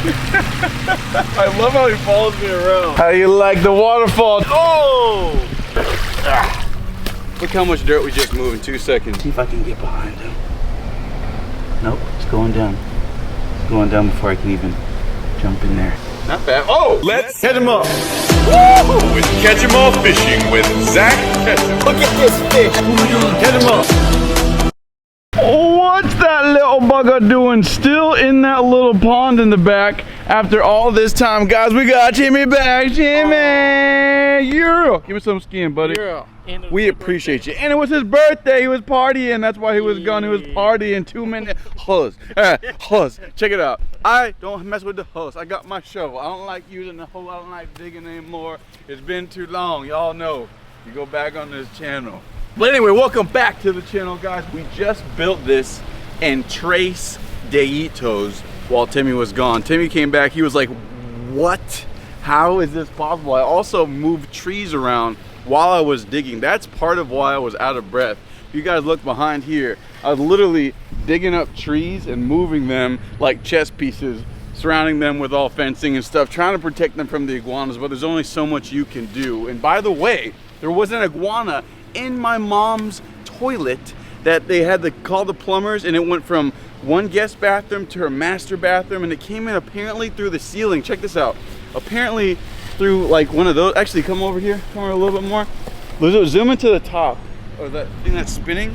I love how he follows me around. How do you like the waterfall? Oh! Ah. Look how much dirt we just moved in 2 seconds. See if I can get behind him. Nope, it's going down. It's going down before I can even jump in there. Not bad. Oh! Let's catch him up. Woo! With Catch 'em All Fishing with Zak Catchem. Look at this fish. Catch 'em up. What's that little bugger doing still in that little pond in the back after all this time? Guys, we got Jimmy back. Jimmy! Yeah! Give me some skin, buddy. Yeah. We appreciate you. And it was his birthday. He was partying. That's why he was gone. He was partying 2 minutes. Hose. Hose. Check it out. I don't mess with the hose. I got my shovel. I don't like using the hose. I don't like digging anymore. It's been too long. Y'all know. You go back on this channel. But anyway, welcome back to the channel, guys. We just built this in Tres Deitos while Timmy was gone. Timmy came back. He was like, what? How is this possible? I also moved trees around while I was digging. That's part of why I was out of breath. If you guys look behind here, I was literally digging up trees and moving them like chess pieces, surrounding them with all fencing and stuff, trying to protect them from the iguanas, but there's only so much you can do. And by the way, there was an iguana in my mom's toilet that they had to call the plumbers, and it went from one guest bathroom to her master bathroom, and it came in apparently through the ceiling. Check this out. Apparently through like one of those. Actually, come over here. Come over a little bit more. Zoom into the top of that thing that's spinning.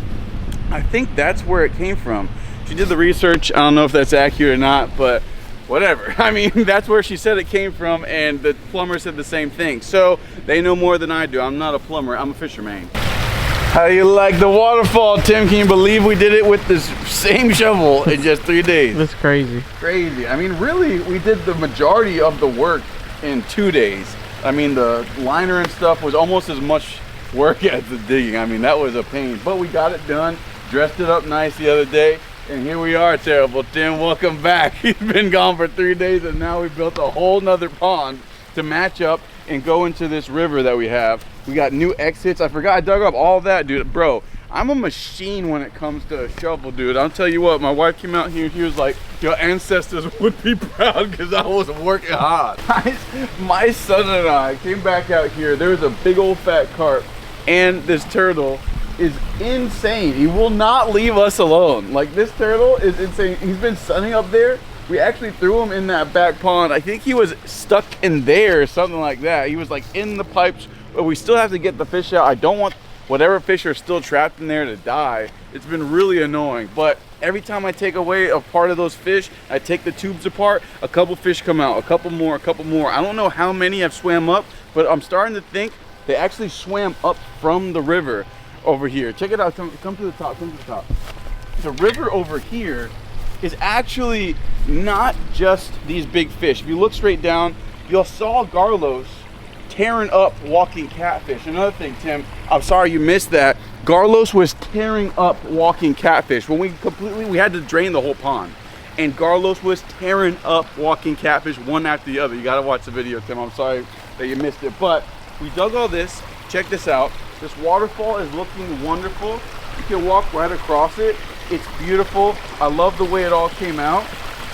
I think that's where it came from. She did the research. I don't know if that's accurate or not, but whatever. I mean, that's where she said it came from, and the plumber said the same thing. So they know more than I do. I'm not a plumber. I'm a fisherman. How do you like the waterfall, Tim? Can you believe we did it with this same shovel in just 3 days? That's crazy. Crazy. I mean, really, we did the majority of the work in 2 days. I mean, the liner and stuff was almost as much work as the digging. I mean, that was a pain, but we got it done, dressed it up nice the other day, and here we are. Terrible Tim, welcome back. He's been gone for 3 days, and now we built a whole nother pond to match up and go into this river that we have. We got new exits. I forgot I dug up all that, dude. Bro, I'm a machine when it comes to a shovel, dude. I'll tell you what, my wife came out here, she was like, your ancestors would be proud because I was working hard. My son and I came back out here. There was a big old fat carp, and this turtle is insane. He will not leave us alone. Like, this turtle is insane. He's been sunning up there. We actually threw him in that back pond. I think he was stuck in there or something like that. He was like in the pipes, but we still have to get the fish out. I don't want whatever fish are still trapped in there to die. It's been really annoying, but every time I take away a part of those fish, I take the tubes apart, a couple fish come out, a couple more, a couple more. I don't know how many have swam up, but I'm starting to think they actually swam up from the river over here. Check it out, come to the top, come to the top. The river over here is actually not just these big fish. If you look straight down, you'll saw Garlos tearing up walking catfish. Another thing, Tim, I'm sorry you missed that. Garlos was tearing up walking catfish. When we had to drain the whole pond, and Garlos was tearing up walking catfish one after the other. You gotta watch the video, Tim. I'm sorry that you missed it, but we dug all this. Check this out. This waterfall is looking wonderful. You can walk right across it. It's beautiful. I love the way it all came out,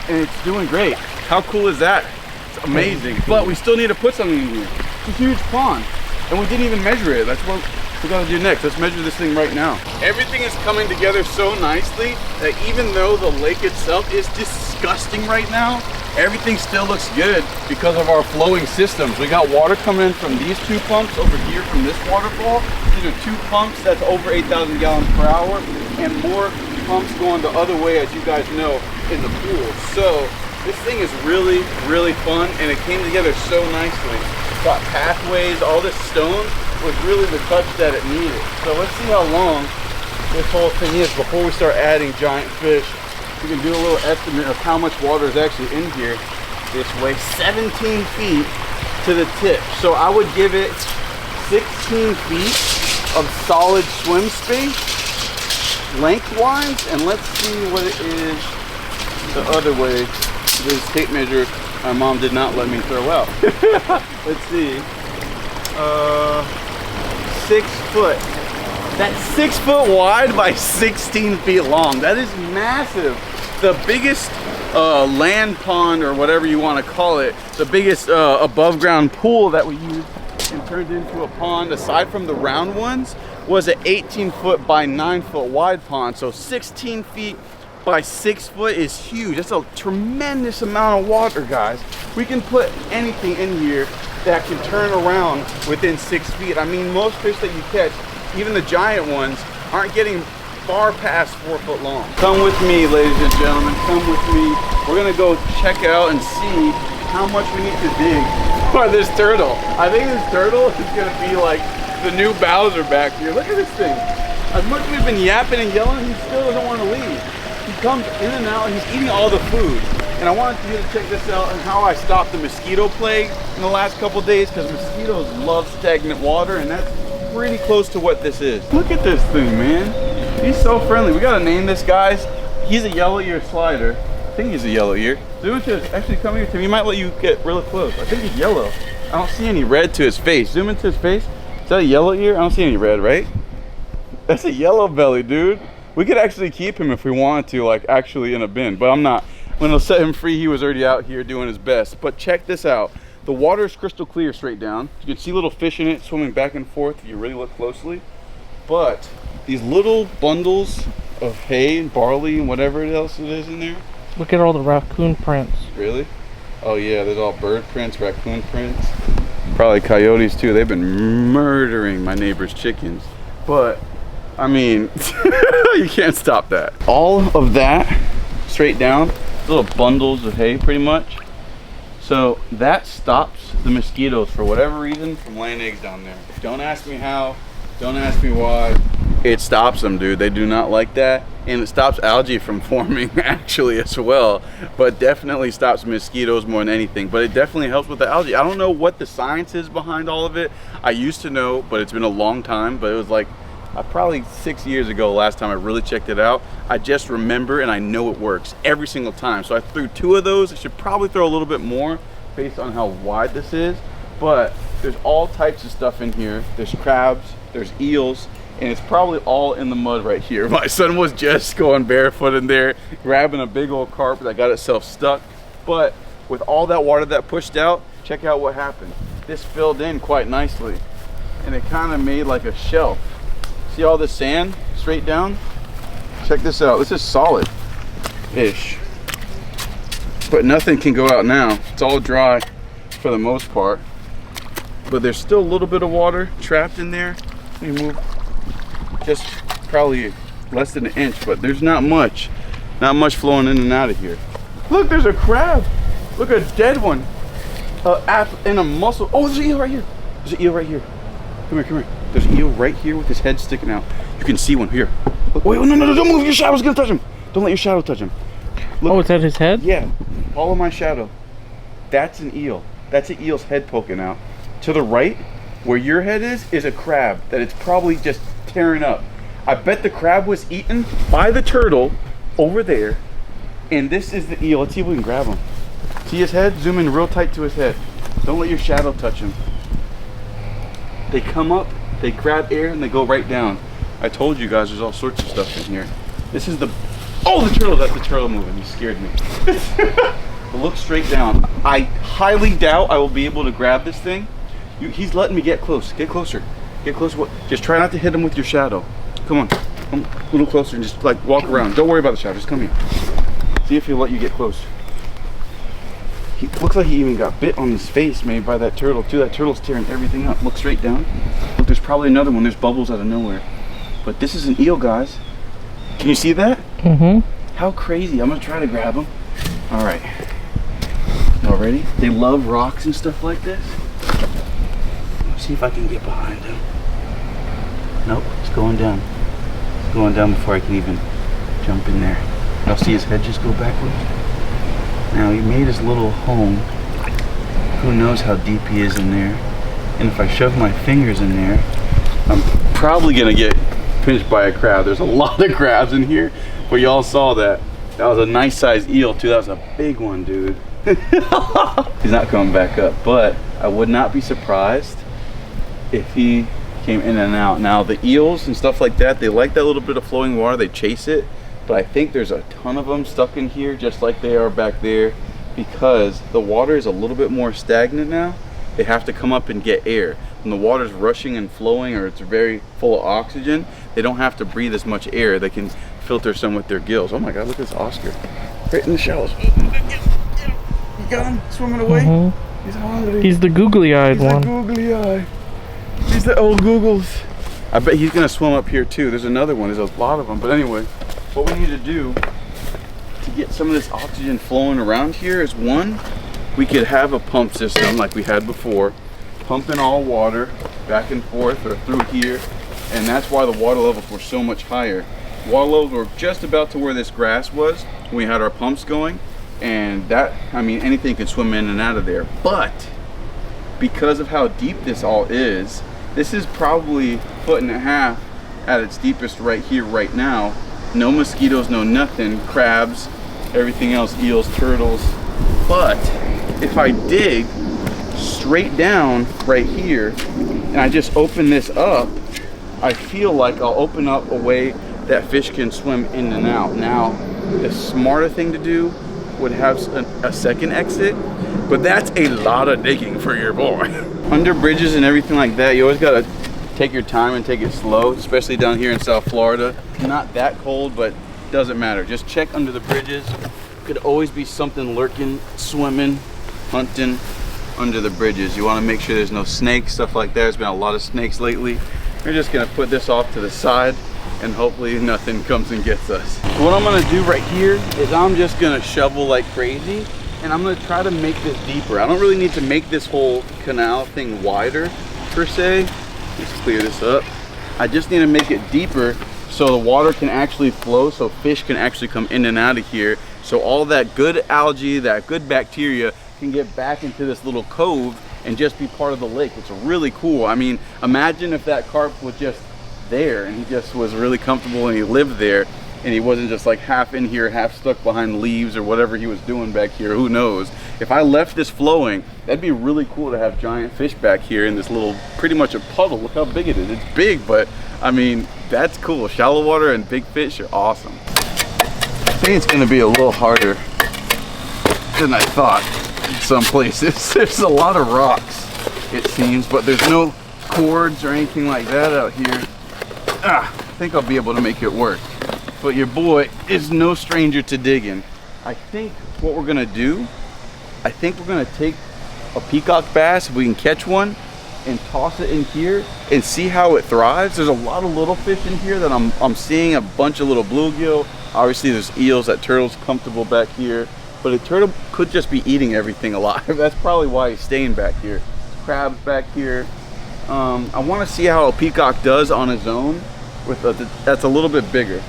and it's doing great. How cool is that? It's amazing. But we still need to put something in here. It's a huge pond, and we didn't even measure it. That's what we gotta do next. Let's measure this thing right now. Everything is coming together so nicely that even though the lake itself is disgusting right now, everything still looks good because of our flowing systems. We got water coming in from these two pumps over here from this waterfall. These are two pumps that's over 8,000 gallons per hour, and more pumps going the other way, as you guys know, in the pool. So this thing is really, really fun, and it came together so nicely. Got pathways, all this stone was really the touch that it needed. So let's see how long this whole thing is before we start adding giant fish. We can do a little estimate of how much water is actually in here. This way, 17 feet to the tip. So I would give it 16 feet of solid swim space lengthwise, and let's see what it is the other way. This tape measure my mom did not let me throw out. Let's see. 6 foot. That's 6 foot wide by 16 feet long. That is massive. The biggest land pond, or whatever you want to call it. The biggest above ground pool that we used and turned into a pond, aside from the round ones, was an 18-foot by 9-foot wide pond. So 16 feet by 6 foot is huge. That's a tremendous amount of water, guys. We can put anything in here that can turn around within 6 feet. I mean, most fish that you catch, even the giant ones, aren't getting far past 4 foot long. Come with me, ladies and gentlemen, come with me. We're gonna go check out and see how much we need to dig for this turtle. I think this turtle is gonna be like the new Bowser back here. Look at this thing. As much as we've been yapping and yelling, he still doesn't want to leave. He comes in and out, and he's eating all the food. And I wanted you to check this out and how I stopped the mosquito plague in the last couple days, because mosquitoes love stagnant water, and that's pretty close to what this is. Look at this thing, man. He's so friendly. We gotta name this, guys. He's a yellow ear slider. I think he's a yellow ear. Zoom into his, actually come here, Tim. He might let you get really close. I think he's yellow. I don't see any red to his face. Zoom into his face. Is that a yellow ear? I don't see any red, right? That's a yellow belly, dude. We could actually keep him if we wanted to, like actually in a bin, but I'm not. When I'll set him free, he was already out here doing his best. But check this out. The water is crystal clear straight down. You can see little fish in it swimming back and forth if you really look closely. But these little bundles of hay and barley and whatever else it is in there. Look at all the raccoon prints. Really? Oh yeah, there's all bird prints, raccoon prints. Probably coyotes too. They've been murdering my neighbor's chickens. But, I mean, you can't stop that. All of that straight down, little bundles of hay pretty much. So that stops the mosquitoes, for whatever reason, from laying eggs down there. Don't ask me how, don't ask me why. It stops them, dude. They do not like that. And it stops algae from forming actually as well, but definitely stops mosquitoes more than anything. But it definitely helps with the algae. I don't know what the science is behind all of it. I used to know, but it's been a long time. But it was like probably 6 years ago last time I really checked it out. I just remember, and I know it works every single time. So I threw 2 of those. I should probably throw a little bit more based on how wide this is. But there's all types of stuff in here. There's crabs, there's eels, and it's probably all in the mud right here. My son was just going barefoot in there, grabbing a big old carp that got itself stuck. But with all that water that pushed out, check out what happened. This filled in quite nicely, and it kind of made like a shelf. See all this sand straight down? Check this out. This is solid-ish. But nothing can go out now. It's all dry for the most part. But there's still a little bit of water trapped in there. Let me move just probably less than 1 inch, but there's not much flowing in and out of here. Look, there's a crab. Look, a dead one. And a mussel. Oh, there's an eel right here. There's an eel right here. Come here, come here. There's an eel right here with his head sticking out. You can see one here. Look, wait, no, don't move. Your shadow's gonna touch him. Don't let your shadow touch him. Look. Oh, is that his head? Yeah. Follow my shadow. That's an eel. That's an eel's head poking out. To the right, where your head is a crab that it's probably just tearing up. I bet the crab was eaten by the turtle over there, and this is the eel. Let's see if we can grab him. See his head? Zoom in real tight to his head. Don't let your shadow touch him. They come up, they grab air, and they go right down. I told you guys there's all sorts of stuff in here. This is the, oh, the turtle, that's the turtle moving. You scared me. But look straight down. I highly doubt I will be able to grab this thing. He's letting me get close. Get closer. Get closer. Just try not to hit him with your shadow. Come on. Come a little closer and just like walk around. Don't worry about the shadow. Just come here. See if he'll let you get close. He looks like he even got bit on his face, maybe by that turtle too. That turtle's tearing everything up. Look straight down. Look, there's probably another one. There's bubbles out of nowhere. But this is an eel, guys. Can you see that? Mm-hmm. How crazy. I'm gonna try to grab him. All right. Y'all ready? They love rocks and stuff like this. See if I can get behind him. Nope, it's going down. It's going down before I can even jump in there. I'll see his head just go backwards. Now he made his little home. Who knows how deep he is in there. And if I shove my fingers in there, I'm probably gonna get pinched by a crab. There's a lot of crabs in here, but y'all saw that. That was a nice sized eel too. That was a big one, dude. He's not coming back up, but I would not be surprised if he came in and out. Now the eels and stuff like that, they like that little bit of flowing water. They chase it. but I think there's a ton of them stuck in here just like they are back there, because the water is a little bit more stagnant now. They have to come up and get air. When the water's rushing and flowing, or it's very full of oxygen, they don't have to breathe as much air. They can filter some with their gills. Oh my God, look at this Oscar. Right in the shallows. You got him swimming away? He's hungry. He's the googly-eyed one. He's the googly eye. He's the old Googles. I bet he's gonna swim up here too. There's another one. There's a lot of them. But anyway, what we need to do to get some of this oxygen flowing around here is, one, we could have a pump system like we had before, pumping all water back and forth or through here, and that's why the water levels were so much higher. Water levels were just about to where this grass was when we had our pumps going, and that, I mean, anything can swim in and out of there. But because of how deep this all is, this is probably 1.5 feet at its deepest right here, right now. No mosquitoes, no nothing, crabs, everything else, eels, turtles. But if I dig straight down right here and I just open this up, I feel like I'll open up a way that fish can swim in and out. Now, the smarter thing to do would have a second exit, but that's a lot of digging for your boy. Under bridges and everything like that, you always gotta take your time and take it slow, especially down here in South Florida. Not that cold, but doesn't matter. Just check under the bridges. Could always be something lurking, swimming, hunting under the bridges. You want to make sure there's no snakes, stuff like that. There's been a lot of snakes lately. We're just gonna put this off to the side and hopefully nothing comes and gets us. What I'm gonna do right here is I'm just gonna shovel like crazy, and I'm gonna try to make this deeper. I don't really need to make this whole canal thing wider per se. Let's clear this up. I just need to make it deeper so the water can actually flow, so fish can actually come in and out of here, so all that good algae, that good bacteria can get back into this little cove and just be part of the lake. It's really cool. I mean, imagine if that carp was just there and he just was really comfortable and he lived there and he wasn't just like half in here, half stuck behind leaves or whatever he was doing back here. Who knows? If I left this flowing, that'd be really cool to have giant fish back here in this little, pretty much a puddle. Look how big it is. It's big, but I mean, that's cool. Shallow water and big fish are awesome. I think it's gonna be a little harder than I thought in some places. There's a lot of rocks, it seems, but there's no cords or anything like that out here. I think I'll be able to make it work. But your boy is no stranger to digging. I think what we're gonna do, I think we're gonna take a peacock bass, if we can catch one, and toss it in here and see how it thrives. There's a lot of little fish in here that I'm seeing, a bunch of little bluegill. Obviously there's eels, that turtle's comfortable back here, but a turtle could just be eating everything alive. That's probably why he's staying back here. Crabs back here. I want to see how a peacock does on his own with that's a little bit bigger.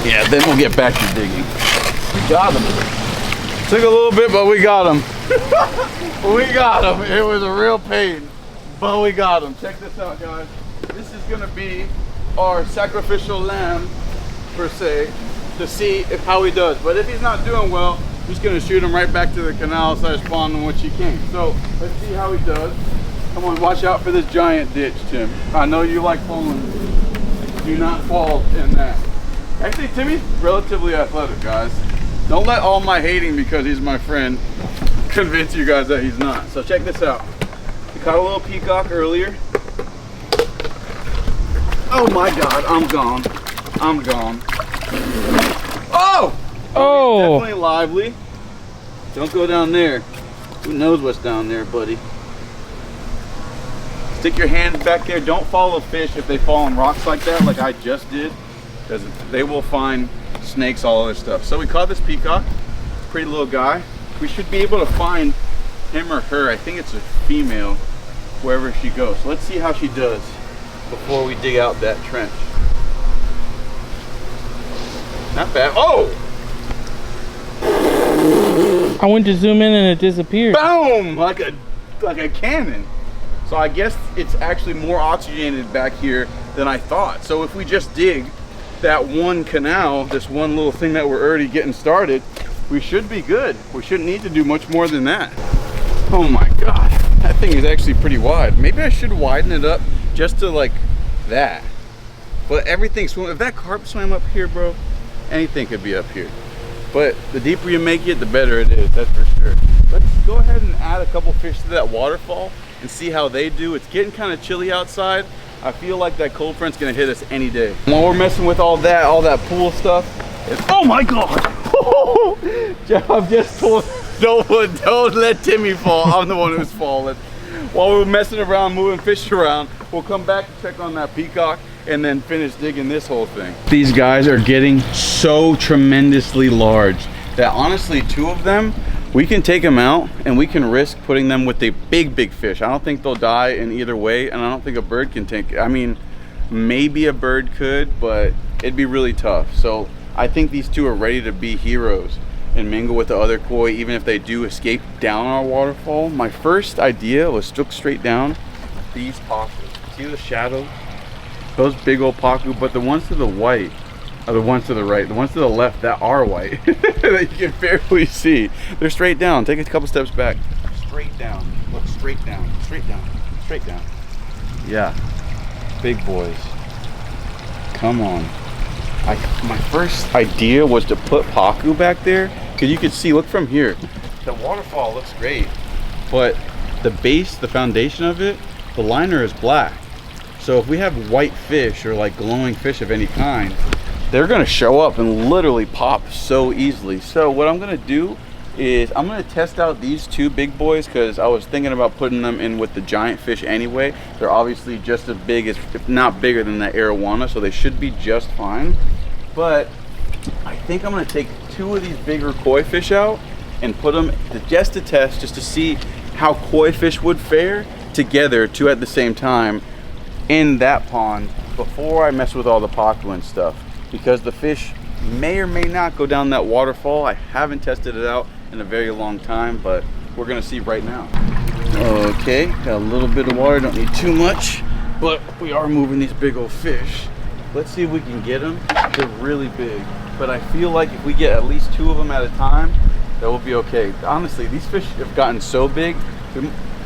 Yeah, then we'll get back to digging. We got him. Took a little bit, but we got him. We got him. It was a real pain, but we got him. Check this out, guys. This is gonna be our sacrificial lamb, per se, to see how he does. But if he's not doing well, I'm just gonna shoot him right back to the canal / pond in which he came. So let's see how he does. Come on, watch out for this giant ditch, Tim. I know you like falling. Do not fall in that. Actually, Timmy's relatively athletic, guys. Don't let all my hating because he's my friend convince you guys that he's not. So check this out. We caught a little peacock earlier. Oh my God, I'm gone. I'm gone. Oh! Oh! He's definitely lively. Don't go down there. Who knows what's down there, buddy? Stick your hands back there. Don't follow fish if they fall on rocks like that, like I just did, because they will find snakes, all other stuff. So we caught this peacock, pretty little guy. We should be able to find him or her. I think it's a female, wherever she goes. So let's see how she does before we dig out that trench. Not bad. Oh! I went to zoom in and it disappeared. Boom! Like a cannon. So I guess it's actually more oxygenated back here than I thought. So if we just dig that one canal, this one little thing that we're already getting started, we should be good. We shouldn't need to do much more than that. Oh my God, that thing is actually pretty wide. Maybe I should widen it up just to like that. But everything swim. If that carp swam up here, bro, anything could be up here. But the deeper you make it, the better it is, that's for sure. Let's go ahead and add a couple fish to that waterfall and see how they do. It's getting kind of chilly outside. I feel like that cold front's gonna hit us any day. While we're messing with all that pool stuff, oh my God! Jeff just pulled, don't let Timmy fall. I'm the one who's falling. While we're messing around, moving fish around, we'll come back and check on that peacock and then finish digging this whole thing. These guys are getting so tremendously large that honestly, 2 of them, we can take them out and we can risk putting them with the big fish. I don't think they'll die in either way, and I don't think a bird can take, I mean, maybe a bird could, but it'd be really tough. So I think these 2 are ready to be heroes and mingle with the other koi, even if they do escape down our waterfall. My first idea was to look straight down these pockets. See the shadows? Those big old pacu, but the ones to the right are the ones to the right. The ones to the left that are white that you can barely see. They're straight down. Take a couple steps back. Straight down. Look straight down. Straight down. Straight down. Yeah. Big boys. Come on. My first idea was to put pacu back there because you could see, look from here. The waterfall looks great, but the base, the foundation of it, the liner is black. So if we have white fish or like glowing fish of any kind, they're gonna show up and literally pop so easily. So what I'm gonna do is I'm gonna test out these 2 big boys because I was thinking about putting them in with the giant fish anyway. They're obviously just as big as, if not bigger than that arowana, so they should be just fine. But I think I'm gonna take 2 of these bigger koi fish out and put them just to test, just to see how koi fish would fare together, 2 at the same time, in that pond before I mess with all the pacu and stuff, because the fish may or may not go down that waterfall. I haven't tested it out in a very long time, but we're gonna see right now. Okay, got a little bit of water, don't need too much, but we are moving these big old fish. Let's see if we can get them. They're really big, but I feel like if we get at least 2 of them at a time, that will be okay. Honestly, these fish have gotten so big,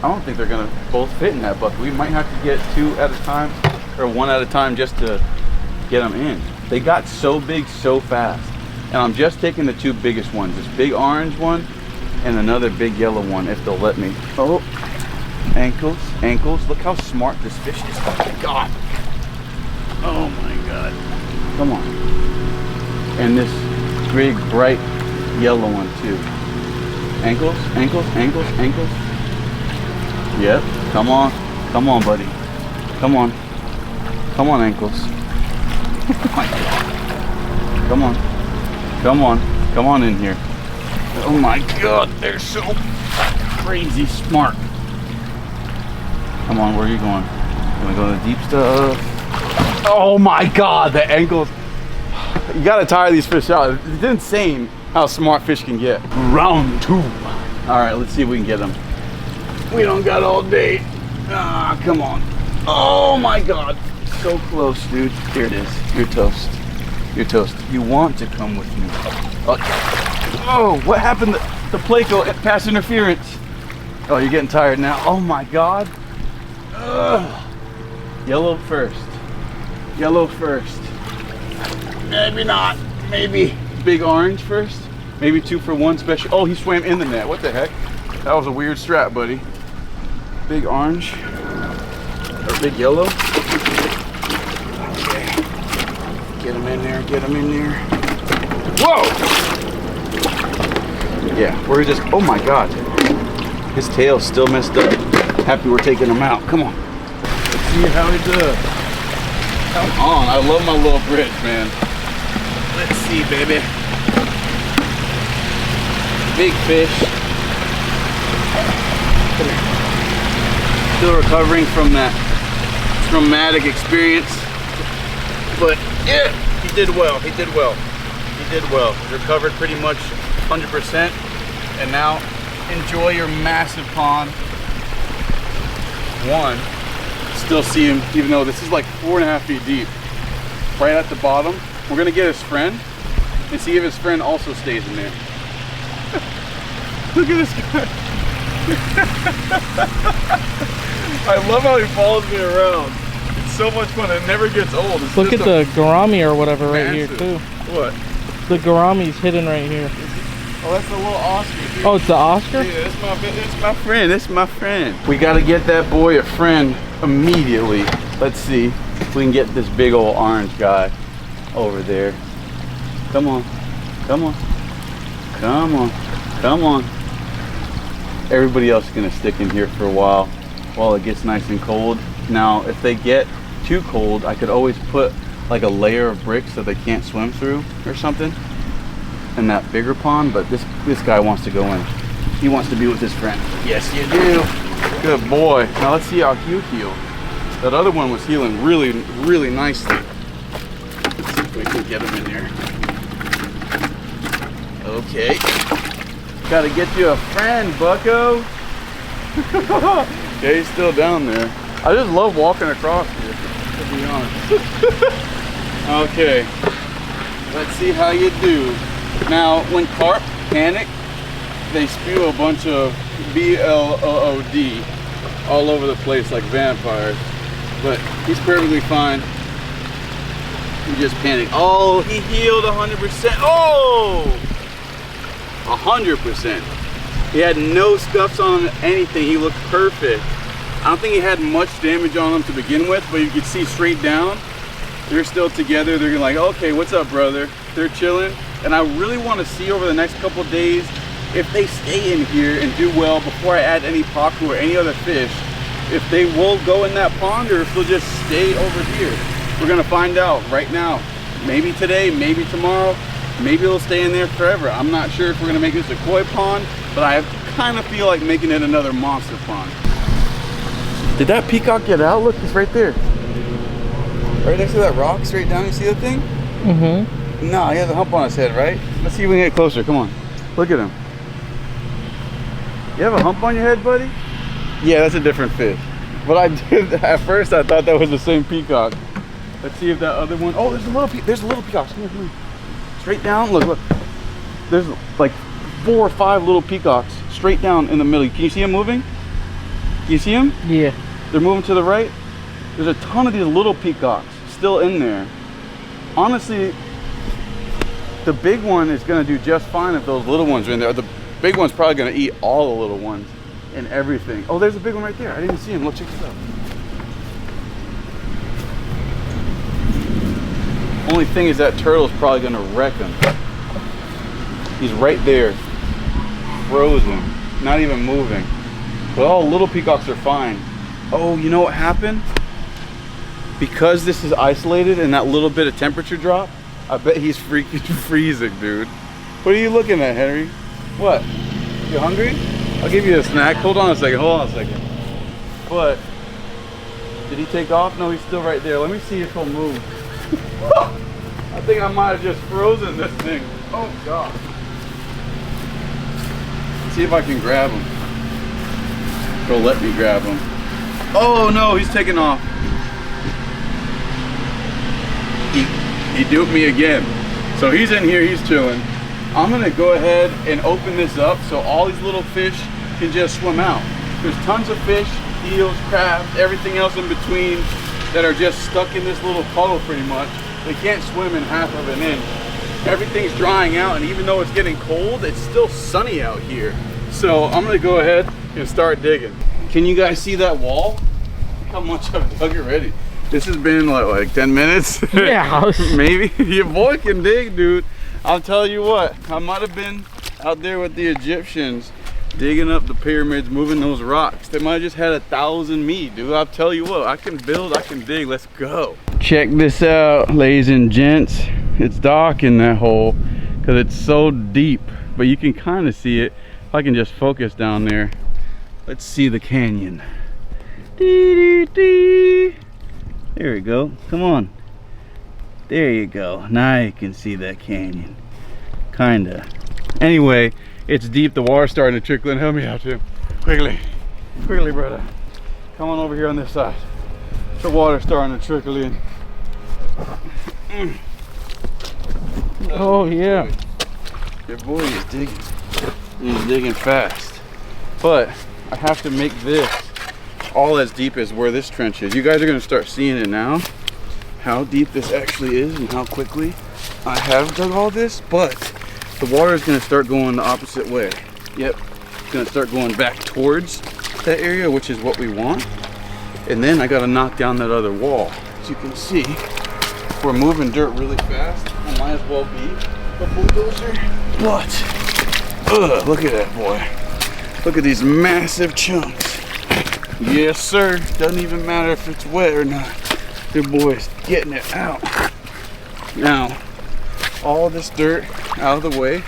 I don't think they're gonna both fit in that bucket. We might have to get 2 at a time, or 1 at a time, just to get them in. They got so big so fast. And I'm just taking the 2 biggest ones, this big orange one and another big yellow one, if they'll let me. Oh, ankles, ankles. Look how smart this fish is. Oh my God. Oh my God. Come on. And this big, bright yellow one too. Ankles, ankles, ankles, ankles. Yep, come on. Come on, buddy. Come on. Come on, ankles. Oh my God. Come on. Come on. Come on in here. Oh my God, they're so crazy smart. Come on, where are you going? You wanna go to the deep stuff? Oh my God, the ankles. You gotta tire these fish out. It's insane how smart fish can get. Round 2. All right, let's see if we can get them. We don't got all day. Ah, come on. Oh my God. So close, dude. Here it is. You're toast. You're toast. You want to come with me. Oh, what happened? The Placo pass interference. Oh, you're getting tired now. Oh my God. Ugh. Yellow first. Yellow first. Maybe not. Maybe big orange first. Maybe 2 for 1 special. Oh, he swam in the net. What the heck? That was a weird strat, buddy. Big orange. Or big yellow. Okay. Get him in there. Get him in there. Whoa! Yeah, we're just, oh my God. His tail's still messed up. Happy we're taking him out. Come on. Let's see how he does. Come on, I love my little bridge, man. Let's see, baby. Big fish. Come here. Still recovering from that traumatic experience. But yeah, he did well, he did well. He did well. Recovered pretty much 100%. And now enjoy your massive pond. Still see him, even though this is like 4.5 feet deep. Right at the bottom. We're gonna get his friend and see if his friend also stays in there. Look at this guy. I love how he follows me around. It's so much fun. It never gets old. It's Look at just the gourami or whatever right here massive. too. What? The gourami's hidden right here. Oh, that's the little Oscar, dude. Oh, it's the Oscar? Yeah, that's my friend. That's my friend. We gotta get that boy a friend immediately. Let's see if we can get this big old orange guy over there. Come on. Come on. Come on. Come on. Everybody else is gonna stick in here for a while it gets nice and cold. Now, if they get too cold, I could always put like a layer of bricks so they can't swim through or something in that bigger pond, but this guy wants to go in. He wants to be with his friend. Yes, you do. Good boy. Now let's see how you heal. That other one was healing really, really nicely. Let's see if we can get him in there. Okay. Gotta get you a friend, bucko. Yeah, he's still down there. I just love walking across here, to be honest. Okay. Let's see how you do. Now, when carp panic, they spew a bunch of blood all over the place like vampires. But he's perfectly fine. He just panicked. Oh, he healed 100%. Oh! 100%. He had no scuffs on him, anything. He looked perfect. I don't think he had much damage on him to begin with, but you could see straight down. They're still together. They're like, okay, what's up, brother? They're chilling. And I really want to see over the next couple of days if they stay in here and do well before I add any pacu or any other fish, if they will go in that pond or if they'll just stay over here. We're gonna find out right now. Maybe today, maybe tomorrow, maybe they'll stay in there forever. I'm not sure if we're gonna make this a koi pond, but I kind of feel like making it another monster pond. Did that peacock get out? Look, it's right there. Right next to that rock, straight down, you see that thing? Mm-hmm. No, he has a hump on his head, right? Let's see if we can get closer, come on. Look at him. You have a hump on your head, buddy? Yeah, that's a different fish. But I did, at first I thought that was the same peacock. Let's see if that other one, oh, there's a little peacock, come here, come here. Straight down, look. There's like 4 or 5 little peacocks straight down in the middle. Can you see them moving? Can you see them? Yeah. They're moving to the right. There's a ton of these little peacocks still in there. Honestly, the big one is gonna do just fine if those little ones are in there. The big one's probably gonna eat all the little ones and everything. Oh, there's a big one right there. I didn't even see him. Look, check this out. Only thing is that turtle's probably gonna wreck him. He's right there, frozen, not even moving. But all little peacocks are fine. Oh, you know what happened? Because this is isolated and that little bit of temperature drop, I bet he's freaking freezing, dude. What are you looking at, Henry? What? You hungry? I'll give you a snack. Hold on a second. But, did he take off? No, he's still right there. Let me see if he'll move. I think I might have just frozen this thing. Oh, God. Let's see if I can grab him. He'll let me grab him. Oh, no, he's taking off. He duped me again. So he's in here, he's chilling. I'm gonna go ahead and open this up so all these little fish can just swim out. There's tons of fish, eels, crabs, everything else in between that are just stuck in this little puddle pretty much. They can't swim in half of an inch. Everything's drying out, and even though it's getting cold, it's still sunny out here. So I'm gonna go ahead and start digging. Can you guys see that wall? Look how much I've dug already. This has been like 10 minutes? Yeah. Maybe. Your boy can dig, dude. I'll tell you what, I might have been out there with the Egyptians digging up the pyramids, moving those rocks. They might have just had 1,000 me, dude. I'll tell you what, I can build, I can dig. Let's go. Check this out, ladies and gents. It's dark in that hole because it's so deep, but you can kind of see it. If I can just focus down there. Let's see the canyon. Dee, dee, dee. There we go. Come on. There you go. Now you can see that canyon. Kinda. Anyway, it's deep. The water's starting to trickle in. Help me out, Tim. Quickly. Quickly, brother. Come on over here on this side. The water's starting to trickle in. Oh, yeah. Your boy is digging. He's digging fast. But I have to make this all as deep as where this trench is. You guys are gonna start seeing it now, how deep this actually is and how quickly I have dug all this, but the water is gonna start going the opposite way. Yep, it's gonna start going back towards that area, which is what we want. And then I gotta knock down that other wall. As you can see, if we're moving dirt really fast, I might as well be a bulldozer. But, look at that, boy. Look at these massive chunks. Yes, sir. Doesn't even matter if it's wet or not. Your boy's getting it out. Now, all this dirt out of the way,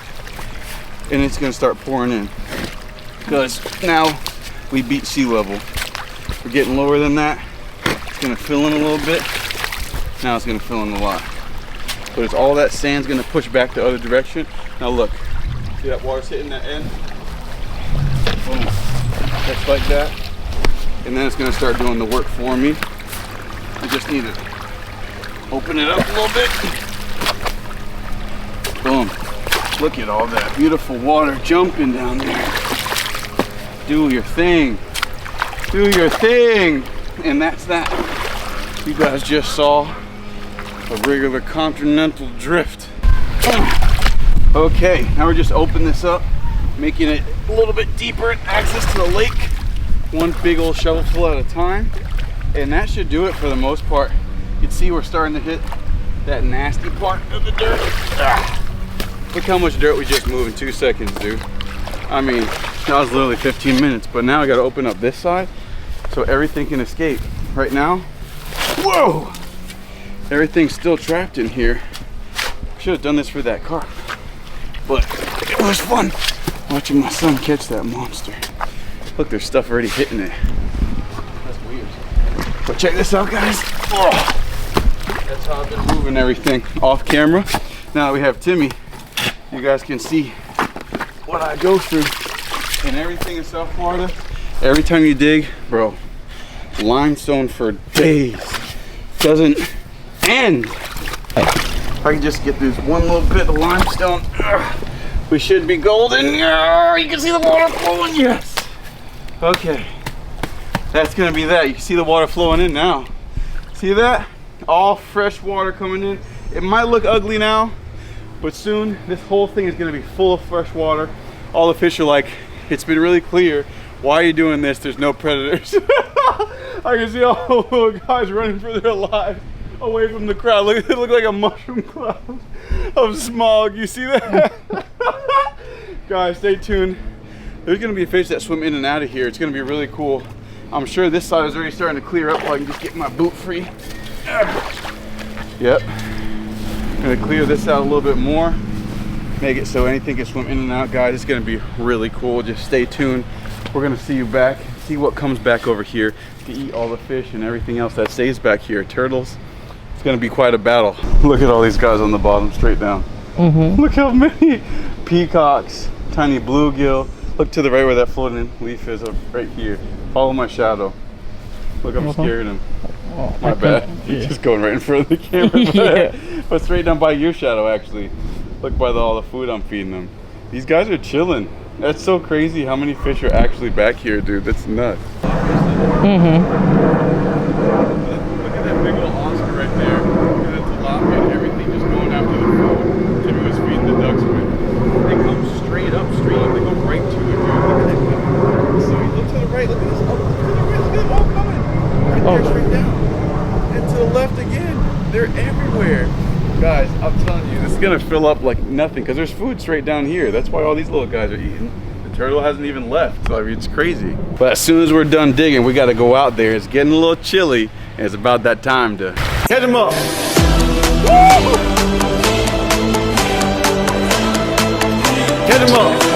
and it's gonna start pouring in. Because now we beat sea level. We're getting lower than that. It's gonna fill in a little bit. Now it's gonna fill in a lot. But it's all that sand's gonna push back the other direction. Now look, see that water's hitting that end? Boom, just like that. And then it's gonna start doing the work for me. I just need to open it up a little bit. Boom. Look at all that beautiful water jumping down there. Do your thing. Do your thing. And that's that. You guys just saw a regular continental drift. Okay, now we're just opening this up, making it a little bit deeper access to the lake. One big old shovelful at a time. And that should do it for the most part. You can see we're starting to hit that nasty part of the dirt. Look how much dirt we just moved in 2 seconds, dude. I mean, that was literally 15 minutes, but now I gotta open up this side so everything can escape. Right now, whoa! Everything's still trapped in here. Should have done this for that carp, but it was fun watching my son catch that monster. Look, there's stuff already hitting it. That's weird. But check this out, guys. Oh, that's how I've been moving everything off camera. Now that we have Timmy, you guys can see what I go through. And everything in South Florida, every time you dig, bro, limestone for days. Doesn't end. If I can just get this one little bit of limestone, we should be golden. You can see the water flowing, yes. Okay, that's gonna be that. You can see the water flowing in now. See that? All fresh water coming in. It might look ugly now, but soon this whole thing is gonna be full of fresh water. All the fish are like, it's been really clear. Why are you doing this? There's no predators. I can see all the little guys running for their lives away from the crowd. Look, it looked like a mushroom cloud of smog. You see that? Guys, stay tuned. There's gonna be fish that swim in and out of here. It's gonna be really cool. I'm sure this side is already starting to clear up so I can just get my boot free. Yep. I'm gonna clear this out a little bit more. Make it so anything can swim in and out, guys. It's gonna be really cool. Just stay tuned. We're gonna see you back, see what comes back over here to eat all the fish and everything else that stays back here. Turtles. It's gonna be quite a battle. Look at all these guys on the bottom, straight down. Look how many peacocks, tiny bluegill. Look to the right where that floating leaf is, up right here. Follow my shadow. Look, I'm scaring him. Oh, my bad. He's just going right in front of the camera. Yeah. But straight down by your shadow, actually. Look by all the food I'm feeding them. These guys are chilling. That's so crazy how many fish are actually back here, dude. That's nuts. Look at that big old Oscar right there. Look at that tilapia and everything just going after the food Timmy was feeding the ducks with. They come straight upstream. They go right to it, dude. Look at that. So you look to the right. Look at this. Oh, look to the right. Look at them all coming. Right there, straight down. And to the left again. They're everywhere. Guys, I'm telling you, this is gonna fill up like nothing because there's food straight down here. That's why all these little guys are eating. The turtle hasn't even left, so I mean, it's crazy. But as soon as we're done digging, we gotta go out there. It's getting a little chilly, and it's about that time to catch them up. Woo! Catch them up.